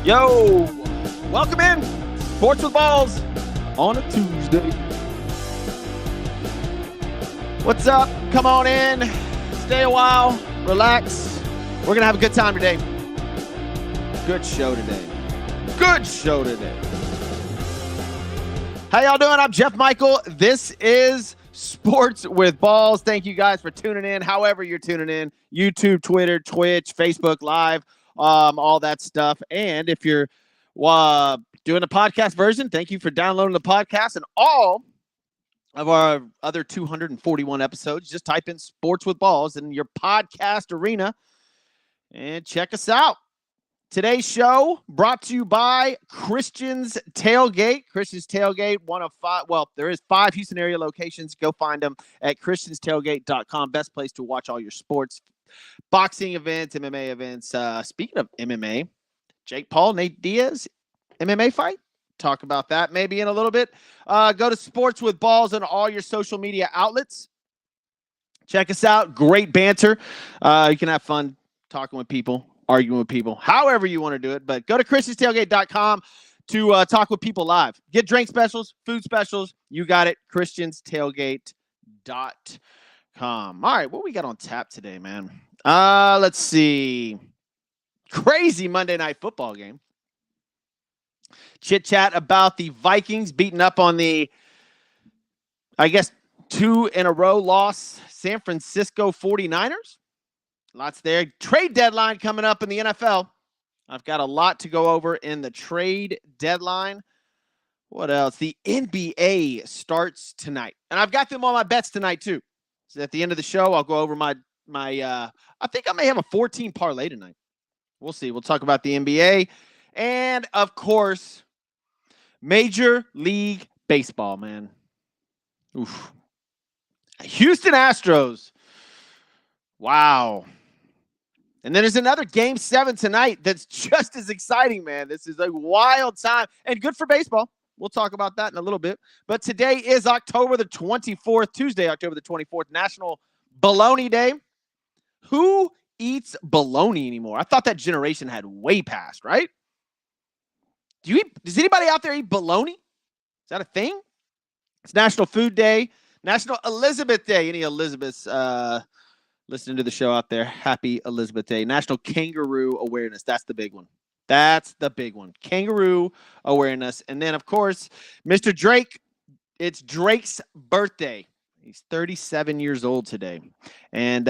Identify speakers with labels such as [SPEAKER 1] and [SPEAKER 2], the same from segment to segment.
[SPEAKER 1] Yo, welcome in. Sports with Balls on a Tuesday. What's up? Come on in. Stay a while. Relax. We're going to have a good time today. Good show today. Good show today. How y'all doing? I'm Jeff Michael. This is Sports with Balls. Thank you guys for tuning in. However you're tuning in. YouTube, Twitter, Twitch, Facebook Live. All that stuff. And if you're doing a podcast version, thank you for downloading the podcast and all of our other 241 episodes. Just type in Sports with Balls in your podcast arena and check us out. Today's show brought to you by Christian's Tailgate. Christian's Tailgate, one of five. Well, there is 5 Houston area locations. Go find them at christianstailgate.com. Best place to watch all your sports, boxing events, MMA events. Speaking of MMA, Jake Paul, Nate Diaz, MMA fight. Talk about that maybe in a little bit. Go to Sports with Balls on all your social media outlets. Check us out. Great banter. You can have fun talking with people, arguing with people, however you want to do it. But go to christianstailgate.com to talk with people live. Get drink specials, food specials. You got it. christianstailgate.com. All right, what we got on tap today, man? Let's see. Crazy Monday Night Football game. Chit chat about the Vikings beating up on the, I guess, 2 in a row loss San Francisco 49ers. Lots there. Trade deadline coming up in the NFL. I've got a lot to go over in the trade deadline. What else? The NBA starts tonight. And I've got them on my bets tonight, too. So at the end of the show, I'll go over my I think I may have a 14 parlay tonight. We'll see. We'll talk about the NBA. And, of course, Major League Baseball, man. Oof. Houston Astros. Wow. And then there's another Game 7 tonight that's just as exciting, man. This is a wild time and good for baseball. We'll talk about that in a little bit. But today is October the 24th, Tuesday, October the 24th, National Bologna Day. Who eats bologna anymore? I thought that generation had way passed, right? Does anybody out there eat bologna? Is that a thing? It's National Food Day, National Elizabeth Day. Any Elizabeths listening to the show out there, happy Elizabeth Day. National Kangaroo Awareness. That's the big one. That's the big one. Kangaroo awareness. And then, of course, Mr. Drake, it's Drake's birthday. He's 37 years old today and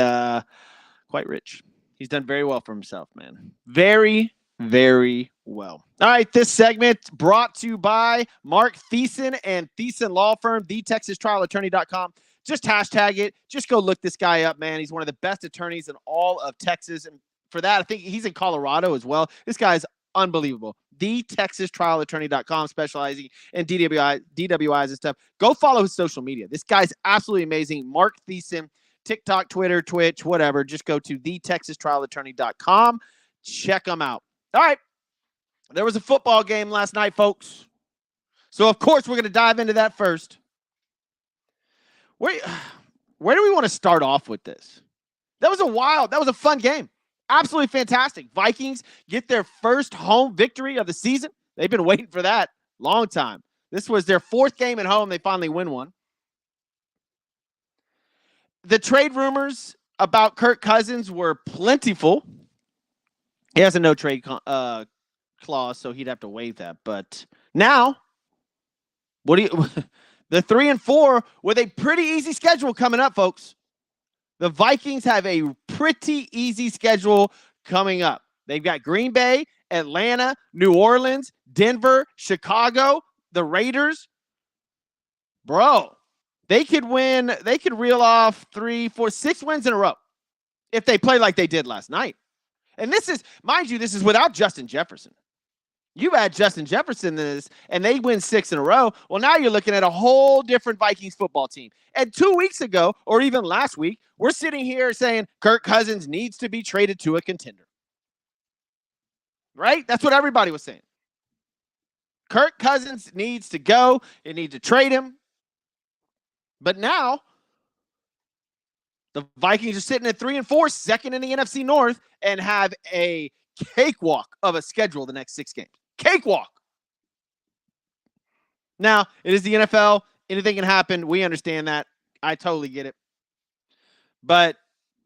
[SPEAKER 1] quite rich. He's done very well for himself, man. Very, very well. All right, this segment brought to you by Mark Thiessen and Thiessen Law Firm, thetexastrialattorney.com. Just hashtag it. Just go look this guy up, man. He's one of the best attorneys in all of Texas. And for that, I think he's in Colorado as well. This guy's unbelievable. TheTexasTrialAttorney.com, specializing in DWIs and stuff. Go follow his social media. This guy's absolutely amazing. Mark Thiessen, TikTok, Twitter, Twitch, whatever. Just go to TheTexasTrialAttorney.com. Check them out. All right. There was a football game last night, folks. So, of course, we're going to dive into that first. Where do we want to start off with this? That was a fun game. Absolutely fantastic. Vikings get their first home victory of the season. They've been waiting for that long time. This was their 4th game at home. They finally win one. The trade rumors about Kirk Cousins were plentiful. He has a no-trade clause, so he'd have to waive that. But now, the 3-4 with a pretty easy schedule coming up, folks. The Vikings have a pretty easy schedule coming up. They've got Green Bay, Atlanta, New Orleans, Denver, Chicago, the Raiders. Bro, they could win. They could reel off 3, 4, 6 wins in a row if they play like they did last night. And this is, mind you, this is without Justin Jefferson. You add Justin Jefferson to this, and they win 6 in a row. Well, now you're looking at a whole different Vikings football team. And 2 weeks ago, or even last week, we're sitting here saying Kirk Cousins needs to be traded to a contender. Right? That's what everybody was saying. Kirk Cousins needs to go. It needs to trade him. But now the Vikings are sitting at 3-4, second in the NFC North, and have a cakewalk of a schedule the next 6 games. Cakewalk. Now, it is the NFL. Anything can happen. We understand that. I totally get it. But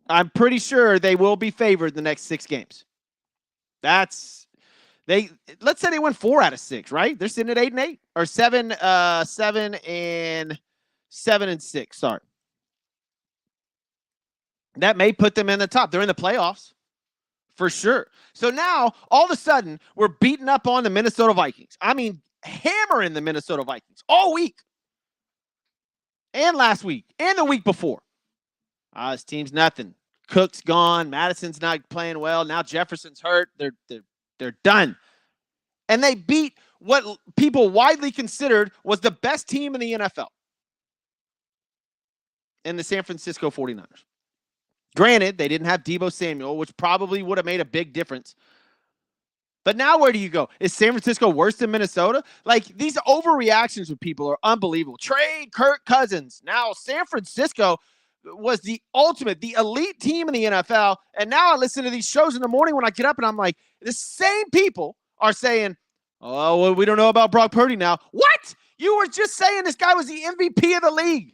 [SPEAKER 1] I'm pretty sure they will be favored the next 6 games. Let's say they win 4 out of 6, right? They're sitting at 8-8 or 7-6. Sorry. That may put them in the top. They're in the playoffs for sure. So now, all of a sudden, we're beating up on the Minnesota Vikings. I mean, hammering the Minnesota Vikings all week. And last week. And the week before. This team's nothing. Cook's gone. Madison's not playing well. Now Jefferson's hurt. They're done. And they beat what people widely considered was the best team in the NFL. In the San Francisco 49ers. Granted, they didn't have Deebo Samuel, which probably would have made a big difference. But now where do you go? Is San Francisco worse than Minnesota? Like, these overreactions with people are unbelievable. Trade Kirk Cousins. Now San Francisco was the ultimate, the elite team in the NFL. And now I listen to these shows in the morning when I get up and I'm like, the same people are saying, oh, well, we don't know about Brock Purdy now. What? You were just saying this guy was the MVP of the league.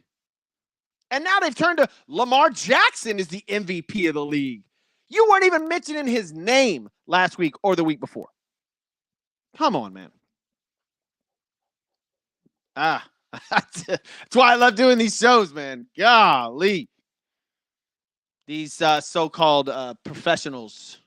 [SPEAKER 1] And now they've turned to Lamar Jackson is the MVP of the league. You weren't even mentioning his name last week or the week before. Come on, man. That's why I love doing these shows, man. Golly. These so-called professionals,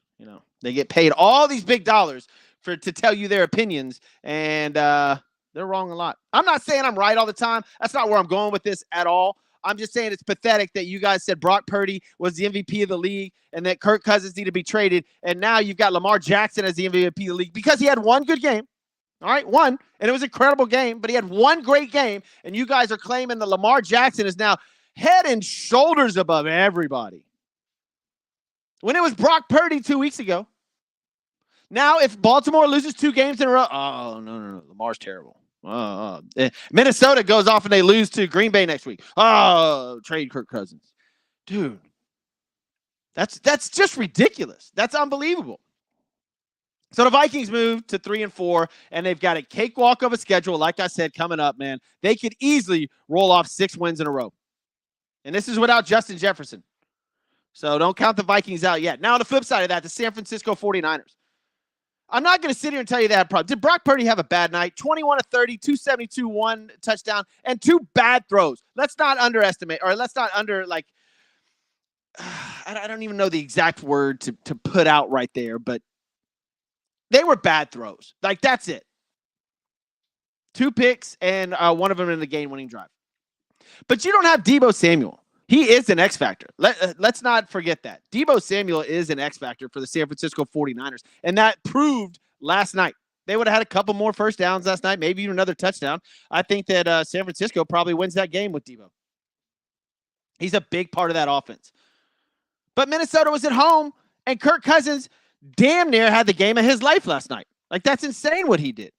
[SPEAKER 1] they get paid all these big dollars to tell you their opinions, and they're wrong a lot. I'm not saying I'm right all the time. That's not where I'm going with this at all. I'm just saying it's pathetic that you guys said Brock Purdy was the MVP of the league and that Kirk Cousins needed to be traded. And now you've got Lamar Jackson as the MVP of the league because he had one good game. All right, one. And it was an incredible game, but he had one great game. And you guys are claiming that Lamar Jackson is now head and shoulders above everybody. When it was Brock Purdy 2 weeks ago. Now, if Baltimore loses 2 games in a row, oh, no. Lamar's terrible. Minnesota goes off and they lose to Green Bay next week. Oh, trade Kirk Cousins. Dude, that's just ridiculous. That's unbelievable. So the Vikings move to 3-4, and they've got a cakewalk of a schedule, like I said, coming up, man. They could easily roll off 6 wins in a row. And this is without Justin Jefferson. So don't count the Vikings out yet. Now, on the flip side of that, the San Francisco 49ers. I'm not going to sit here and tell you that problem. Did Brock Purdy have a bad night? 21 of 30, 272, 1 touchdown, and 2 bad throws. Let's not underestimate, or let's not I don't even know the exact word to put out right there, but they were bad throws. Like, that's it. 2 picks and one of them in the game-winning drive. But you don't have Deebo Samuel. He is an X factor. Let's not forget that. Deebo Samuel is an X factor for the San Francisco 49ers, and that proved last night. They would have had a couple more first downs last night, maybe even another touchdown. I think that San Francisco probably wins that game with Deebo. He's a big part of that offense. But Minnesota was at home, and Kirk Cousins damn near had the game of his life last night. Like, that's insane what he did.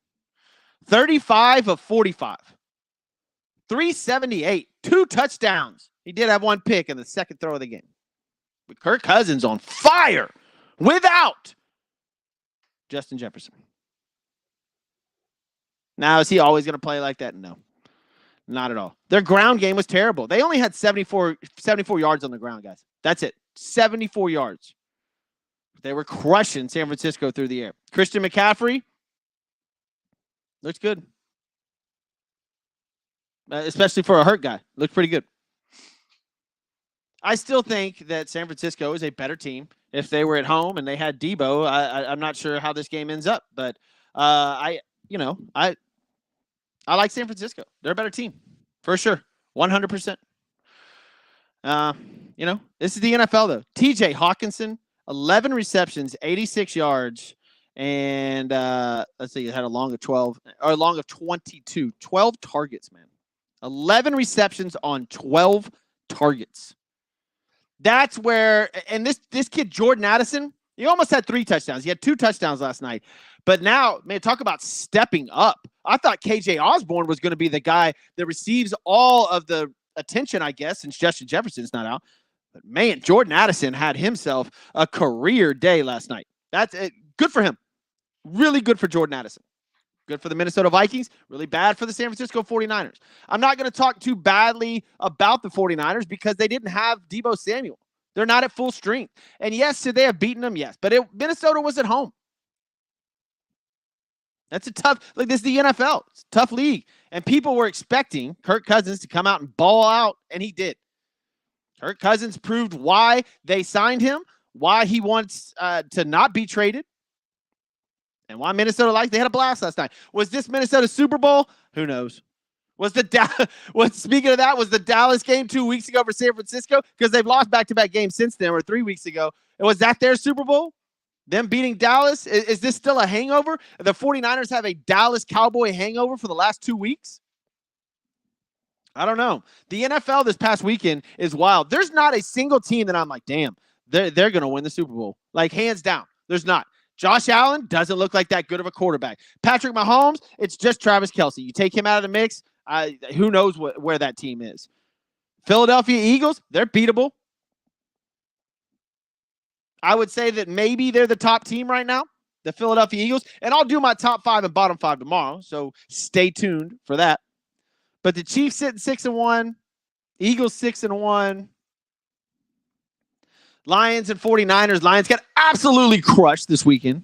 [SPEAKER 1] 35 of 45. 378. 2 touchdowns. He did have 1 pick in the second throw of the game. But Kirk Cousins on fire without Justin Jefferson. Now, is he always going to play like that? No, not at all. Their ground game was terrible. They only had 74 yards on the ground, guys. That's it. 74 yards. They were crushing San Francisco through the air. Christian McCaffrey looks good. Especially for a hurt guy. Looks pretty good. I still think that San Francisco is a better team. If they were at home and they had Deebo, I'm not sure how this game ends up. But I like San Francisco. They're a better team for sure, 100%. This is the NFL though. T.J. Hawkinson, 11 receptions, 86 yards, and let's see, he had a long of 22, 12 targets, man. 11 receptions on 12 targets. That's where, and this kid, Jordan Addison, He almost had 3 touchdowns. He had 2 touchdowns last night. But now, man, talk about stepping up. I thought KJ Osborne was going to be the guy that receives all of the attention, I guess, since Justin Jefferson's not out. But, man, Jordan Addison had himself a career day last night. That's good for him. Really good for Jordan Addison. Good for the Minnesota Vikings. Really bad for the San Francisco 49ers. I'm not going to talk too badly about the 49ers because they didn't have Deebo Samuel. They're not at full strength. And yes, should they have beaten them? Yes. But Minnesota was at home. That's a tough, like this is the NFL. It's a tough league. And people were expecting Kirk Cousins to come out and ball out, and he did. Kirk Cousins proved why they signed him, why he wants to not be traded, and why Minnesota likes. They had a blast last night. Was this Minnesota Super Bowl? Who knows? Speaking of that, was the Dallas game 2 weeks ago for San Francisco? Because they've lost back-to-back games since then, or 3 weeks ago. And was that their Super Bowl? Them beating Dallas? Is this still a hangover? The 49ers have a Dallas Cowboy hangover for the last 2 weeks? I don't know. The NFL this past weekend is wild. There's not a single team that I'm like, damn, they're going to win the Super Bowl. Like, hands down. There's not. Josh Allen doesn't look like that good of a quarterback. Patrick Mahomes, it's just Travis Kelce. You take him out of the mix, who knows where that team is. Philadelphia Eagles, they're beatable. I would say that maybe they're the top team right now, the Philadelphia Eagles. And I'll do my top 5 and bottom 5 tomorrow, so stay tuned for that. But the Chiefs sitting 6-1, Eagles 6-1. Lions and 49ers. Lions got absolutely crushed this weekend.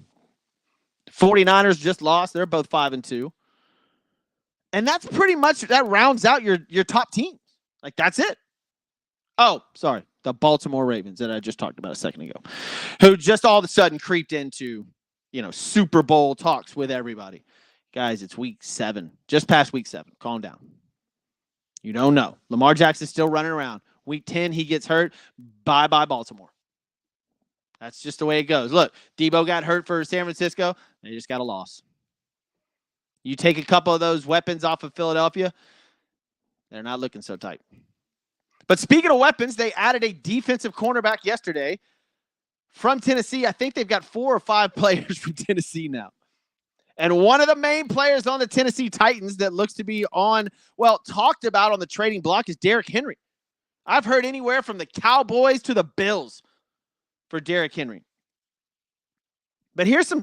[SPEAKER 1] 49ers just lost. They're both 5-2. And that's pretty much, that rounds out your top teams. Like, that's it. Oh, sorry. The Baltimore Ravens that I just talked about a second ago, who just all of a sudden creeped into, Super Bowl talks with everybody. Guys, it's week 7. Just past week 7. Calm down. You don't know. Lamar Jackson's still running around. Week 10, he gets hurt. Bye-bye, Baltimore. That's just the way it goes. Look, Deebo got hurt for San Francisco. They just got a loss. You take a couple of those weapons off of Philadelphia, they're not looking so tight. But speaking of weapons, they added a defensive cornerback yesterday from Tennessee. I think they've got 4 or 5 players from Tennessee now. And one of the main players on the Tennessee Titans that looks to be talked about on the trading block is Derrick Henry. I've heard anywhere from the Cowboys to the Bills for Derrick Henry. But here's some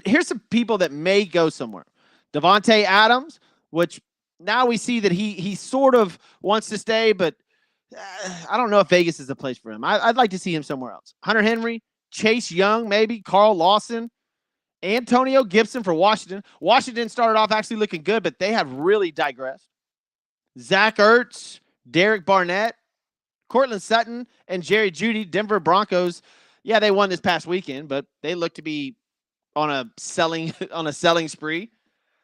[SPEAKER 1] people that may go somewhere. Devontae Adams, which now we see that he sort of wants to stay, but I don't know if Vegas is the place for him. I'd like to see him somewhere else. Hunter Henry, Chase Young, maybe, Carl Lawson, Antonio Gibson for Washington. Washington started off actually looking good, but they have really digressed. Zach Ertz, Derek Barnett, Cortland Sutton, and Jerry Jeudy, Denver Broncos. Yeah, they won this past weekend, but they look to be on a selling spree.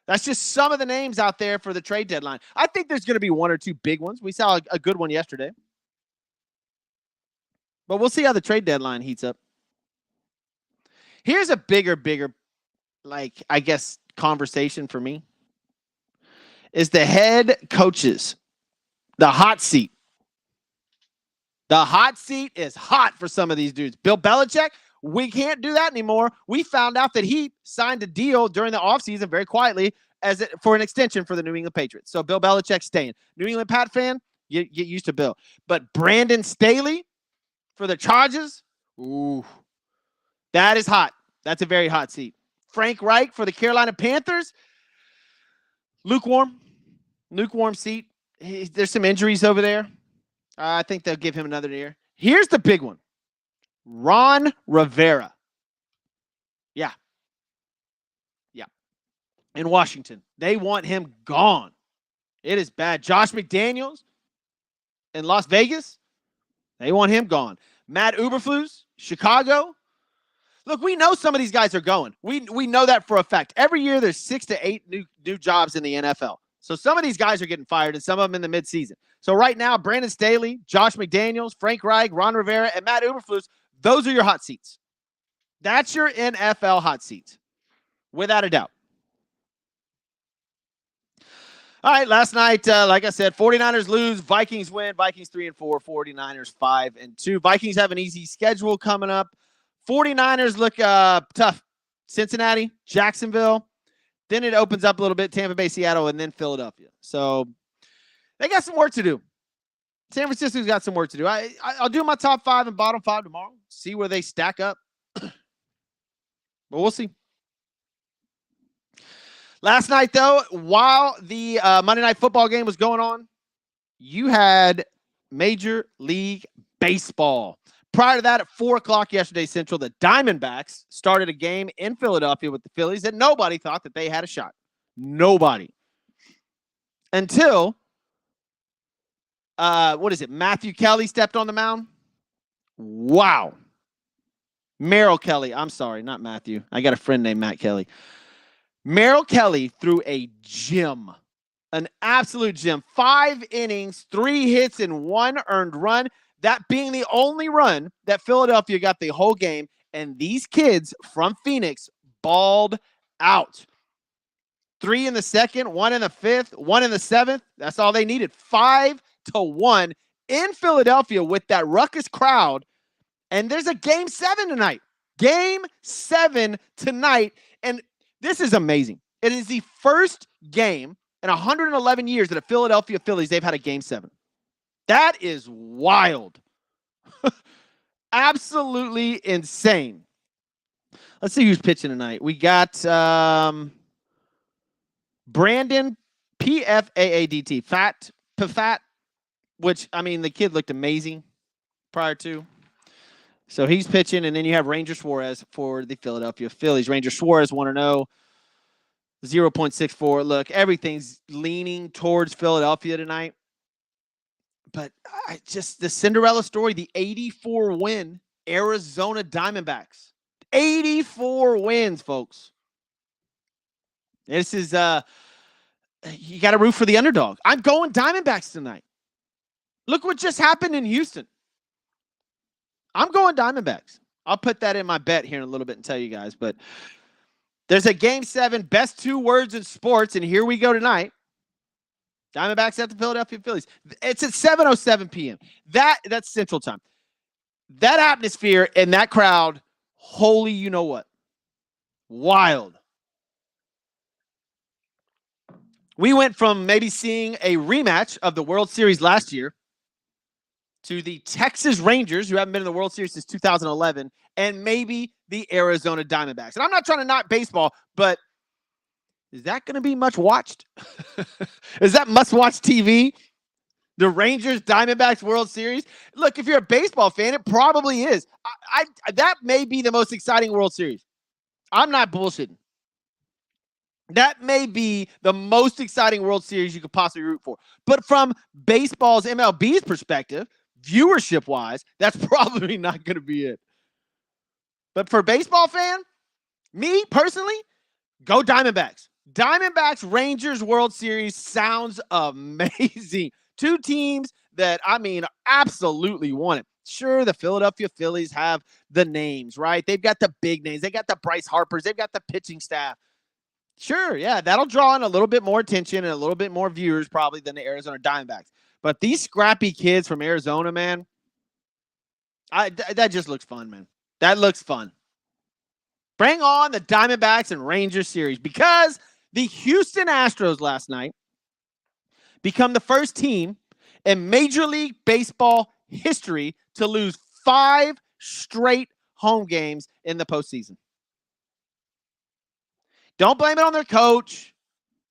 [SPEAKER 1] That's just some of the names out there for the trade deadline. I think there's going to be 1 or 2 big ones. We saw a good one yesterday. But we'll see how the trade deadline heats up. Here's a bigger, I guess, conversation for me. Is the head coaches. The hot seat. The hot seat is hot for some of these dudes. Bill Belichick, we can't do that anymore. We found out that he signed a deal during the offseason very quietly for an extension for the New England Patriots. So Bill Belichick's staying. New England Pat fan, get used to Bill. But Brandon Staley for the Chargers, ooh, that is hot. That's a very hot seat. Frank Reich for the Carolina Panthers, lukewarm seat. There's some injuries over there. I think they'll give him another year. Here's the big one. Ron Rivera. Yeah. In Washington. They want him gone. It is bad. Josh McDaniels in Las Vegas. They want him gone. Matt Eberflus, Chicago. Look, we know some of these guys are going. We know that for a fact. Every year there's 6 to 8 new jobs in the NFL. So some of these guys are getting fired and some of them in the midseason. So right now, Brandon Staley, Josh McDaniels, Frank Reich, Ron Rivera, and Matt Eberflus, those are your hot seats. That's your NFL hot seats, without a doubt. All right, last night, like I said, 49ers lose, Vikings win, Vikings 3-4, 49ers 5-2. Vikings have an easy schedule coming up. 49ers look tough. Cincinnati, Jacksonville. Then it opens up a little bit, Tampa Bay, Seattle, and then Philadelphia. So they got some work to do. San Francisco's got some work to do. I'll do my top 5 and bottom 5 tomorrow. See where they stack up. But we'll see. Last night, though, while the Monday Night Football game was going on, you had Major League Baseball. Prior to that, at 4 o'clock yesterday Central, the Diamondbacks started a game in Philadelphia with the Phillies that nobody thought that they had a shot. Nobody. Until, Matthew Kelly stepped on the mound? Wow. Merrill Kelly. I'm sorry, not Matthew. I got a friend named Matt Kelly. Merrill Kelly threw a gem. An absolute gem. 5 innings, 3 hits, and 1 earned run. That being the only run that Philadelphia got the whole game. And these kids from Phoenix balled out. 3 in the second, 1 in the 5th, 1 in the 7th. That's all they needed. 5-1 in Philadelphia with that ruckus crowd. And there's a Game 7 tonight. Game 7 tonight. And this is amazing. It is the first game in 111 years that the Philadelphia Phillies, they've had a Game 7. That is wild. Absolutely insane. Let's see who's pitching tonight. We got Brandon Pfaadt, Pfat, which, I mean, the kid looked amazing prior to. So he's pitching, and then you have Ranger Suarez for the Philadelphia Phillies. Ranger Suarez 1-0, 0.64. Look, everything's leaning towards Philadelphia tonight. But the Cinderella story, the 84-win Arizona Diamondbacks. 84 wins, folks. This is, you got to root for the underdog. I'm going Diamondbacks tonight. Look what just happened in Houston. I'm going Diamondbacks. I'll put that in my bet here in a little bit and tell you guys. But there's a Game 7, best 2 words in sports, and here we go tonight. Diamondbacks at the Philadelphia Phillies. It's at 7:07 p.m. That's Central Time. That atmosphere and that crowd, holy you know what. Wild. We went from maybe seeing a rematch of the World Series last year to the Texas Rangers, who haven't been in the World Series since 2011, and maybe the Arizona Diamondbacks. And I'm not trying to knock baseball, but is that going to be much watched? Is that must-watch TV? The Rangers Diamondbacks World Series? Look, if you're a baseball fan, it probably is. That may be the most exciting World Series. I'm not bullshitting. That may be the most exciting World Series you could possibly root for. But from baseball's MLB's perspective, viewership-wise, that's probably not going to be it. But for a baseball fan, me personally, go Diamondbacks. Diamondbacks Rangers World Series sounds amazing. 2 teams that, I mean, absolutely want it. Sure, the Philadelphia Phillies have the names, right? They've got the big names. They got the Bryce Harpers. They've got the pitching staff. Sure, yeah, that'll draw in a little bit more attention and a little bit more viewers probably than the Arizona Diamondbacks. But these scrappy kids from Arizona, man, that just looks fun, man. That looks fun. Bring on the Diamondbacks and Rangers series, because the Houston Astros last night become the first team in Major League Baseball history to lose 5 straight home games in the postseason. Don't blame it on their coach.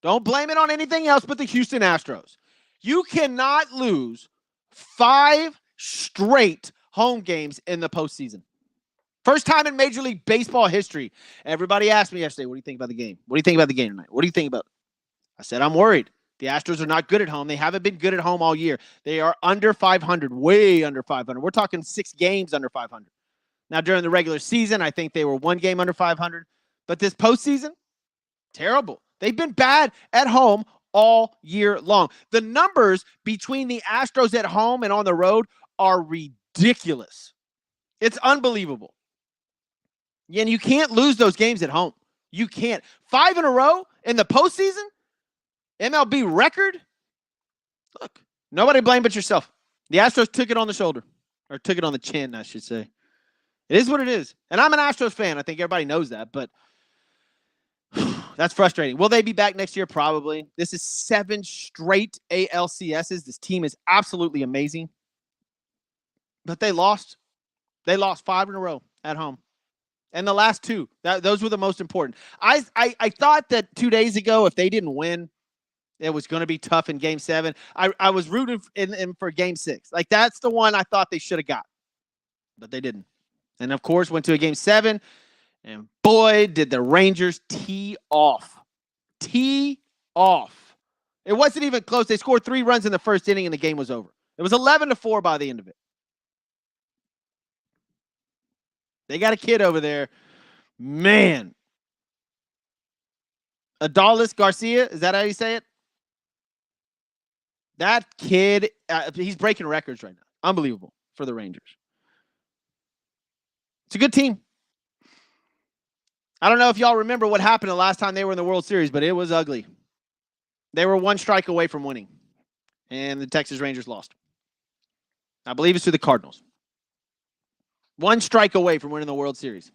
[SPEAKER 1] Don't blame it on anything else but the Houston Astros. You cannot lose 5 straight home games in the postseason. First time in Major League Baseball history. Everybody asked me yesterday, what do you think about the game? What do you think about the game tonight? What do you think about it? I said, I'm worried. The Astros are not good at home. They haven't been good at home all year. They are under 500, way under 500. We're talking 6 games under 500. Now, during the regular season, I think they were 1 game under 500. But this postseason, terrible. They've been bad at home all year long. The numbers between the Astros at home and on the road are ridiculous. It's unbelievable. And you can't lose those games at home. You can't. 5 in a row in the postseason? MLB record? Look, nobody blame but yourself. The Astros took it on the shoulder. Or took it on the chin, I should say. It is what it is. And I'm an Astros fan. I think everybody knows that, but that's frustrating. Will they be back next year? Probably. This is 7 straight ALCSs. This team is absolutely amazing. But they lost. They lost 5 in a row at home. And the last 2, those were the most important. I thought that 2 days ago, if they didn't win, it was going to be tough in Game 7. I was rooting for Game 6. Like, that's the one I thought they should have got. But they didn't. And, of course, went to a Game 7. And, boy, did the Rangers tee off. Tee off. It wasn't even close. They scored 3 runs in the first inning, and the game was over. It was 11-4 by the end of it. They got a kid over there. Man. Adolis Garcia, is that how you say it? That kid, he's breaking records right now. Unbelievable for the Rangers. It's a good team. I don't know if y'all remember what happened the last time they were in the World Series, but it was ugly. They were 1 strike away from winning, and the Texas Rangers lost. I believe it's to the Cardinals. 1 strike away from winning the World Series.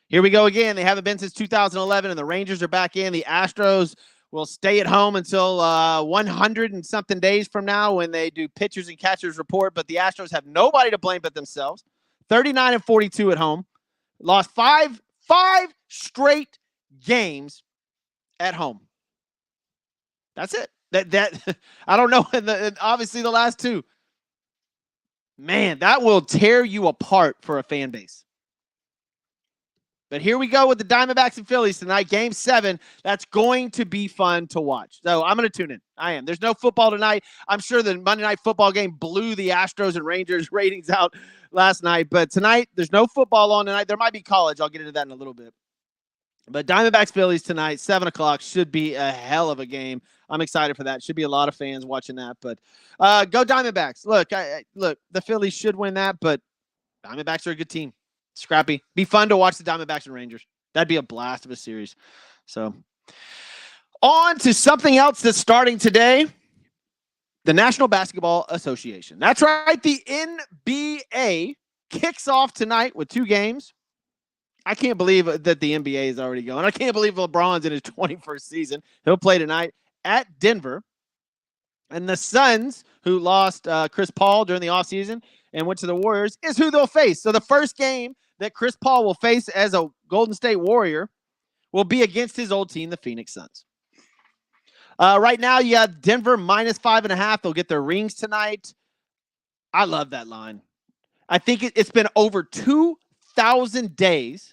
[SPEAKER 1] Here we go again. They haven't been since 2011, and the Rangers are back in. The Astros will stay at home until 100 and something days from now when they do pitchers and catchers report, but the Astros have nobody to blame but themselves. 39-42 at home. Lost 5 straight games at home. That's it. That I don't know. Obviously, the last 2. Man, that will tear you apart for a fan base. But here we go with the Diamondbacks and Phillies tonight. Game 7. That's going to be fun to watch. So I'm going to tune in. I am. There's no football tonight. I'm sure the Monday Night Football game blew the Astros and Rangers ratings out last night. But tonight, there's no football on tonight. There might be college. I'll get into that in a little bit. But Diamondbacks Phillies tonight, 7 o'clock, should be a hell of a game. I'm excited for that. Should be a lot of fans watching that. But go Diamondbacks. Look, look, the Phillies should win that, but Diamondbacks are a good team. Scrappy. Be fun to watch the Diamondbacks and Rangers. That'd be a blast of a series. So on to something else that's starting today. The National Basketball Association. That's right. The NBA kicks off tonight with 2 games. I can't believe that the NBA is already going. I can't believe LeBron's in his 21st season. He'll play tonight at Denver. And the Suns, who lost Chris Paul during the offseason and went to the Warriors, is who they'll face. So the first game that Chris Paul will face as a Golden State Warrior will be against his old team, the Phoenix Suns. Right now, you have Denver minus 5.5. They'll get their rings tonight. I love that line. I think it's been over 2,000 days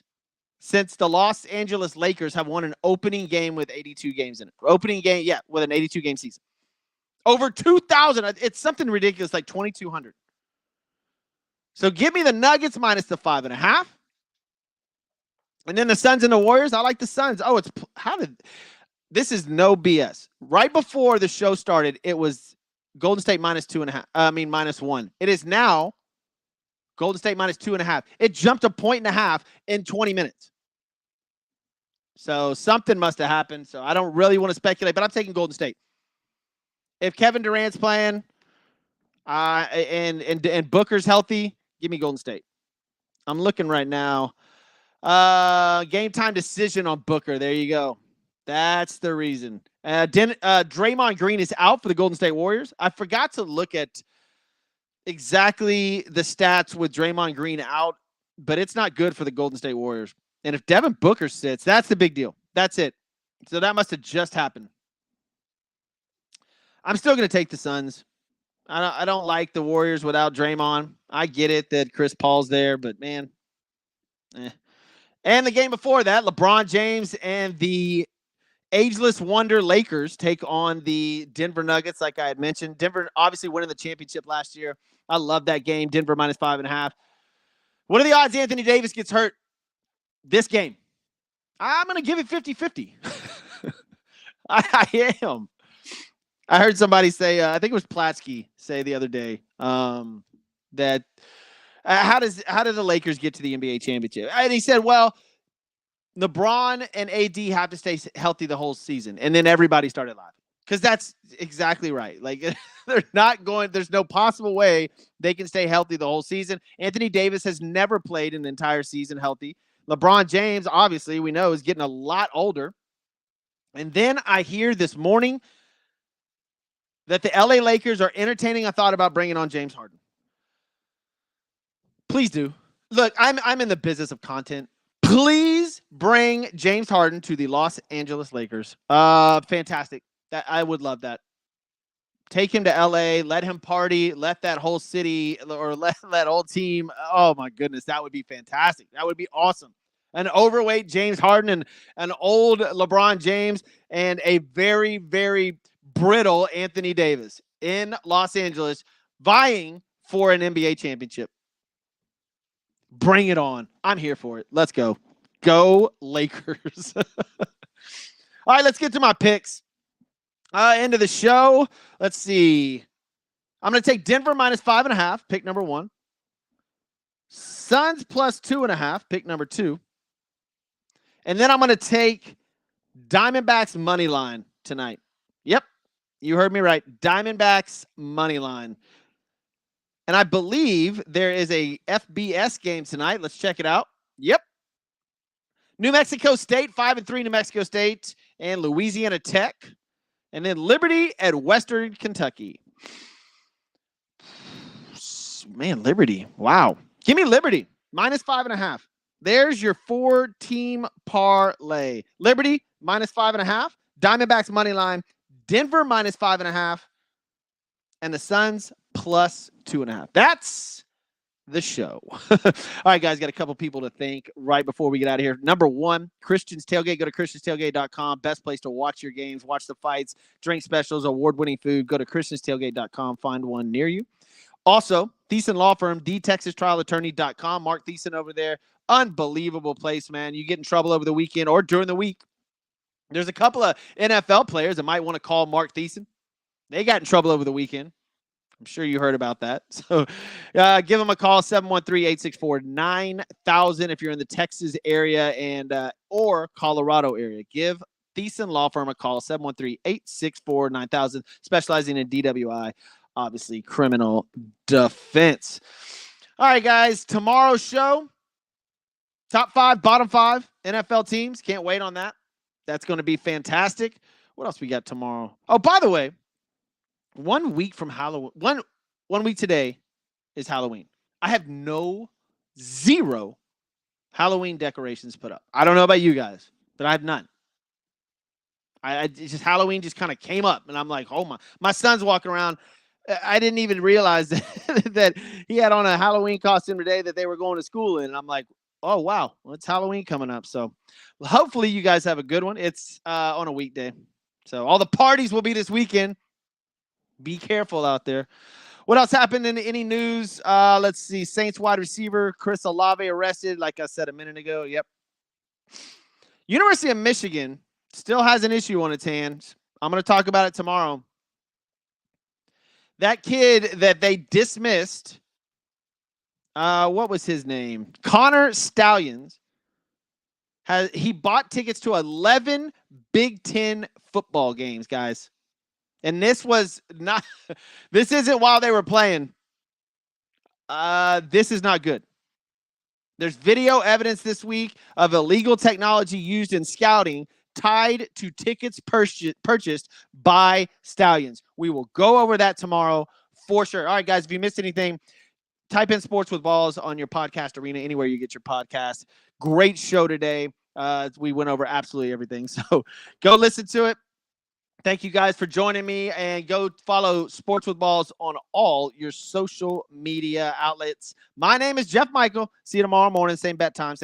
[SPEAKER 1] since the Los Angeles Lakers have won an opening game with 82 games in it. Opening game, yeah, with an 82-game season. Over 2,000. It's something ridiculous, like 2,200. So give me the Nuggets minus the 5.5. And then the Suns and the Warriors. I like the Suns. Oh, this is no BS. Right before the show started, it was Golden State minus 2.5. Minus 1. It is now Golden State minus 2.5. It jumped 1.5 points in 20 minutes. So something must have happened. So I don't really want to speculate, but I'm taking Golden State. If Kevin Durant's playing and Booker's healthy, give me Golden State. I'm looking right now. Game time decision on Booker. There you go. That's the reason. Draymond Green is out for the Golden State Warriors. I forgot to look at exactly the stats with Draymond Green out, but it's not good for the Golden State Warriors. And if Devin Booker sits, that's the big deal. That's it. So that must have just happened. I'm still going to take the Suns. I don't like the Warriors without Draymond. I get it that Chris Paul's there, but man. And the game before that, LeBron James and the ageless wonder Lakers take on the Denver Nuggets, like I had mentioned. Denver obviously winning the championship last year. I love that game. Denver minus 5.5. What are the odds Anthony Davis gets hurt this game? I'm going to give it 50-50. I am. I heard somebody say, I think it was Platsky say the other day, that how did the Lakers get to the NBA championship? And he said, well, LeBron and AD have to stay healthy the whole season. And then everybody started laughing Because that's exactly right. Like, they're not going, there's no possible way they can stay healthy the whole season. Anthony Davis has never played an entire season healthy. LeBron James, obviously, we know, is getting a lot older. And then I hear this morning that the LA Lakers are entertaining a thought about bringing on James Harden. Please do. Look, I'm in the business of content. Please bring James Harden to the Los Angeles Lakers. Fantastic. That I would love that. Take him to LA, let him party, let that whole city or let that whole team. Oh my goodness, that would be fantastic. That would be awesome. An overweight James Harden and an old LeBron James and a very, very brittle Anthony Davis in Los Angeles vying for an NBA championship. Bring it on. I'm here for it. Let's go. Go Lakers. All right, let's get to my picks. End of the show. Let's see. I'm going to take Denver -5.5, pick number 1. Suns +2.5, pick number 2. And then I'm going to take Diamondbacks money line tonight. Yep, you heard me right. Diamondbacks money line. And I believe there is a FBS game tonight. Let's check it out. Yep. New Mexico State, 5-3 New Mexico State, and Louisiana Tech. And then Liberty at Western Kentucky. Man, Liberty. Wow. Give me Liberty. -5.5. There's your 4-team parlay. Liberty, -5.5. Diamondbacks money line. Denver, -5.5. And the Suns, +2.5. That's the show. All right, guys, got a couple people to thank right before we get out of here. Number 1, Christian's Tailgate. Go to christianstailgate.com. Best place to watch your games, watch the fights, drink specials, award-winning food. Go to christianstailgate.com. Find one near you. Also, Thiessen Law Firm, TexasTrialAttorney.com. Mark Thiessen over there. Unbelievable place, man. You get in trouble over the weekend or during the week. There's a couple of NFL players that might want to call Mark Thiessen. They got in trouble over the weekend. I'm sure you heard about that. So give them a call, 713-864-9000 if you're in the Texas area and or Colorado area. Give Thiessen Law Firm a call, 713-864-9000, specializing in DWI, obviously criminal defense. All right, guys, tomorrow's show, top 5, bottom 5 NFL teams. Can't wait on that. That's going to be fantastic. What else we got tomorrow? Oh, by the way, 1 week from Halloween, one week today is Halloween. I have zero Halloween decorations put up. I don't know about you guys, but I have none. It's just Halloween just kind of came up, and I'm like, oh my son's walking around. I didn't even realize that he had on a Halloween costume today that they were going to school in. And I'm like, oh, wow, well, it's Halloween coming up. So hopefully you guys have a good one. It's on a weekday. So all the parties will be this weekend. Be careful out there. What else happened in any news? Let's see. Saints wide receiver Chris Olave arrested, like I said a minute ago. Yep. University of Michigan still has an issue on its hands. I'm going to talk about it tomorrow. That kid that they dismissed, what was his name? Connor Stallions. He bought tickets to 11 Big Ten football games, guys. And this isn't while they were playing. This is not good. There's video evidence this week of illegal technology used in scouting tied to tickets purchased by Stallions. We will go over that tomorrow for sure. All right, guys, if you missed anything, type in Sports with Balls on your podcast arena, anywhere you get your podcast. Great show today. We went over absolutely everything. So go listen to it. Thank you guys for joining me, and go follow Sports with Balls on all your social media outlets. My name is Jeff Michael. See you tomorrow morning, same bat time.